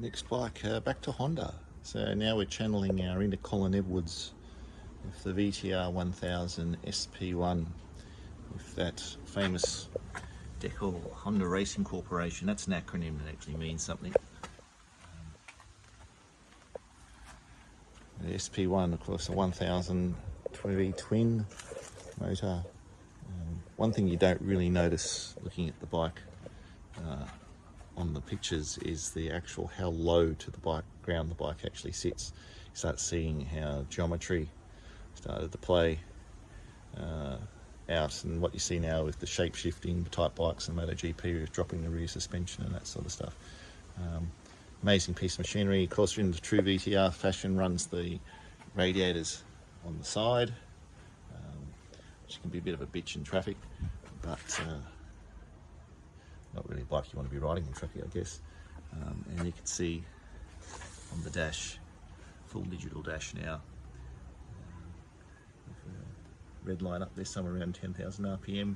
Next bike, back to Honda. So now we're channeling our into Colin Edwards with the VTR1000 SP1 with that famous decal Honda Racing Corporation. That's an acronym that actually means something. The SP1, of course, a 1000 twin motor. One thing you don't really notice looking at the bike on the pictures is the actual how low to the ground the bike actually sits. You start seeing how geometry started to play out, and what you see now with the shape shifting type bikes and MotoGP with dropping the rear suspension and that sort of stuff. Amazing piece of machinery. Of course, in the true VTR fashion, runs the radiators on the side, which can be a bit of a bitch in traffic, but not really a bike you want to be riding in traffic, I guess. And you can see on the dash, full digital dash now, with a red line up there somewhere around 10,000 RPM.